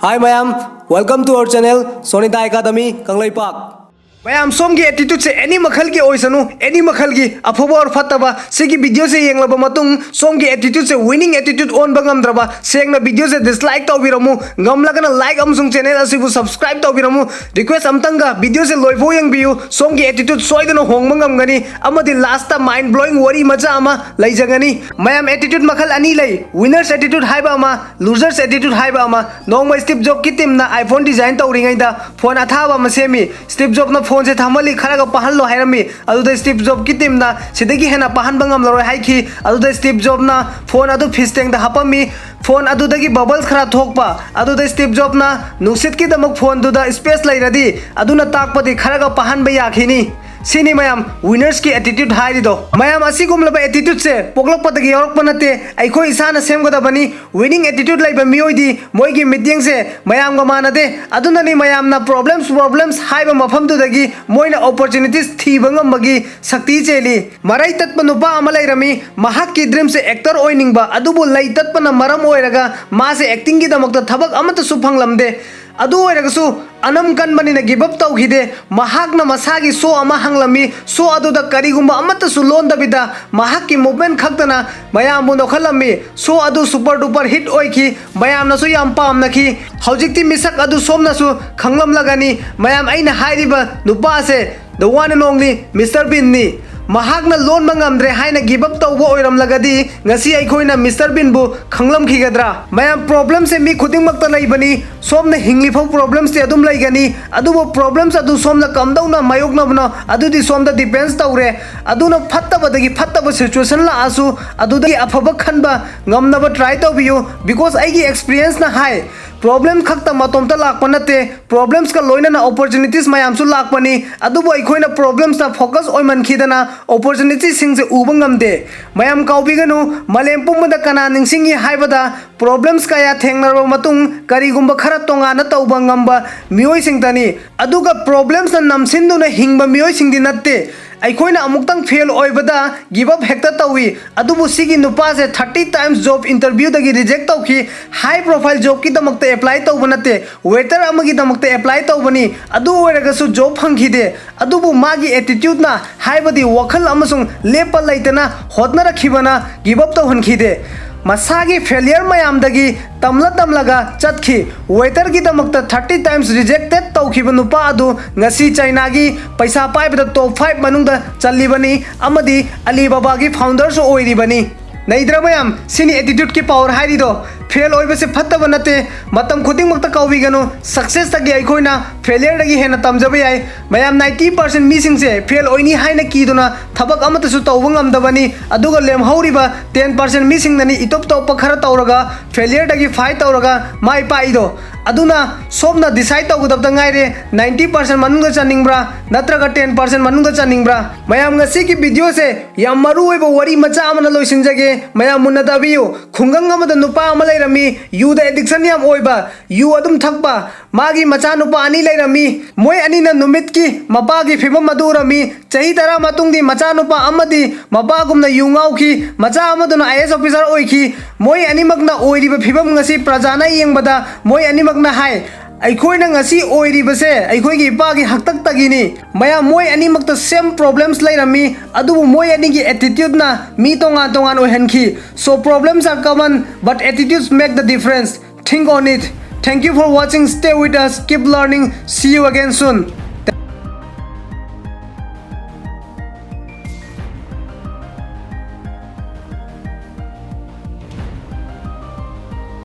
Hi Mayam, welcome to our channel Sonita Academy Kanglai Park. Ma'am सोम की attitude से any मखल की ओइसनु any मखल की अफबा और फतबा सिगी वीडियो से येंगलब मतुंग सोम की एटीट्यूड से विनिंग एटीट्यूड ऑन बंगमद्रबा सेंगना वीडियो से डिसलाइक तौबिरमु गमलगना लाइक अमसुंग चैनल असिबु सब्सक्राइब तौबिरमु रिक्वेस्ट अमतंगा वीडियो से लोइफो येंगबियु सोम की एटीट्यूड सोइदना होंगमंगमगनी अमदि लास्ट माइंड ब्लोइंग वरी मजा अमा लैजगनी मैम एटीट्यूड मखल अनी लै विनर्स एटीट्यूड हाइबा अमा लूजर्स एटीट्यूड हाइबा अमा नोंगमा स्टीव जॉब की टीम ना आईफोन डिजाइन तौरिङैदा फोन अथाबा अमा सेमी स्टीव जॉब ना फोन से थमली खरगा पहनलो हाइरमी अदुदा स्टीव जॉब की टीम ना सिदगी हेना पहनबा ngамलरो हाइखी अदुदा स्टीव जॉब ना फोन अदु फिस्टेंग दा हपमी फोन अदुदगी बबल्स खरा थोकपा अदुदा स्टीव जॉब ना नुसित की दमक फोन दुदा स्पेस लैरदी अदुना ताकपदि खरगा पहनबा याखिनी सिनी मैम विनर्स की एटीट्यूड हाइरिदो मैम असिगुमलबा एटीट्यूड से पोगलकपदगी यौरकपा नते अइखोय इसाना सेमगदबनी विनिंग एटीट्यूड लैबा मियोइदी मोइगी मीटिंग से मैम गा मानदे अदुननी मैम ना प्रॉब्लम्स हाइबा मफमदुदगी मोइना अपॉर्चुनिटीज थीबा ngambagi शक्ति चेली मराई तत्प नुपा अमा लैरमी महाक की ड्रीम से एक्टर ओइनिंगबा अदुबु लै तत्पना मरम ओइरगा मासे एक्टिंग की दमकता थबक अमतसु फंगलमदे अदु ओइरगसु अनम कनबनिना गिव अप तौखिदे महाकना मसागी सो अमा हंगलमी सो अदुदा करिगुंबा अमतसु लोंदबिदा महाकि मूवमेंट खक्तना मयामबु नोखलमी सो अदु सुपर डुपर हिट ओइखी मयामनसु याम पामनखी हौजिकति मिसक अदु सोमनसु खंगलमलगनी मयाम आइना हाइरिबा नुपासे the one and only mister bean नी महाकना लोन मंगमद्रे हाइना गिव अप तौबो ओइरमलगदी ngasi अइखोइना मिस्टर बीन बु खंगलमखिगद्रा मयाम प्रॉब्लम से मी खुदिंगमक्ता लैबनी सोमना हिंगलिफौ प्रॉब्लम्स ते अदुम लैगनी अदुबो प्रॉब्लम्स अदु सोमना कमदौना मायोगनबना अदुदि सोमदा डिपेंड्स तौरे अदुना फत्तबदगी फत्तब सिचुएशन ला आसु अदुदगी अफब खनबा ngमनब ट्राई तौबियो बिकॉज आइगी एक्सपीरियंस ना हाई प्रॉब्लम खक्ता मतोमता लाकपा नते प्रॉब्लम्स का लोइना अपॉर्चुनिटीज मयामसु लाकपनी अदुबो अइखोइना प्रॉब्लम्स ता फोकस ओइमनखिदना अपॉर्चुनिटीज सिंग से उबा ngमदे मयाम काउबिगनु मलेम पुमदा कना निंगसिंगी हाइबदा प्रॉब्लम्स कया थेंगनरबा मतुंग करिगुंबा खरा तोंगाना तौबा ngamba मियोइ सिंगतनी अदुगा प्रॉब्लम्स ना नमसिंदुना हिंगबा मियोइ सिंगदि नत्ते अइखोइना अमुक्तंग फेल ओइबदा गिव अप हेक्ता तौई अदुबु सिगी नुपा से 30 टाइम्स जॉब इंटरव्यू दगी रिजेक्ट तौखी हाई प्रोफाइल जॉब की दमकते अप्लाई तौब नते वेटर अमगी दमकते अप्लाई तौबनी अदु ओइरगसु जॉब फंखिदे अदुबु मागी एटीट्यूड ना हाइबदी वखल अमसुंग लेप लैतना होतना रखिबना गिव अप तौहनखिदे मसागी फेलियर मयामदगी तमला तमलगा चतखी वेटर की दमकता 30 टाइम्स रिजेक्टेड तौखिब नुपा अदु ngasi चाइनागी पैसा पाइबदा टॉप 5 मनुंगदा चल्लिबनी अमदी अलीबाबा की फाउंडर सो ओइरिबनी नैद्रा मैम सिनी एटीट्यूड की पावर हाइरिदो फेल ओइबसे फत्तब नते मतम खुदिंगमक्ता काउबिगनु सक्सेस तगी अइखोइना फेलियर दगी हेना तमजबे याय मैम 90% मिसिंग से फेल ओइनी हाइना कीदुना थबक अमतसु तौब ngमदबनी अदुगा लेमहौरिबा 10% मिसिंग ननी इतोप तौप खरा तौरगा फेलियर दगी फाइट तौरगा माइ पाइदो अदुना सोमना डिसाइड तौगदबदा गाइरे 90% मनुंगा चनिंगब्रा नत्रगा 10% मनुंगा चनिंगब्रा मैम ngasi की वीडियो से याम मरु ओइबा वरी मचा अमना लोइसिनजगे मैम मुन्ना दाबियो खुंगंग अमदा नुपा अमा लैरमी यू द एडिक्शन याम ओइबा यू अदुम थकबा मागी मचा नुपा अनी लैरमी मोय अनीना नुमित की मपागी फिबम मदुरमी चही तरा मतुंगदी मचा नुपा अमदी मपागुमना यू ngauखी मचा अमदुना आईएएस ऑफिसर ओइखी मोय अनीमकना ओइरिबा फिबम ngasi प्रजाना येंगबदा मोय अनीमकना हाय अइखोइना ngasi ओइरिबसे अइखोइगी इपागी हक्तक तगिनी मया मोय अनीमकता सेम प्रॉब्लम्स लैरमी अदुबु मोय अनीगी एटीट्यूड ना मी तोंगा तोंगान ओइहनखी so problems are common but attitudes make the difference think on it thank you for watching stay with us keep learning see you again soon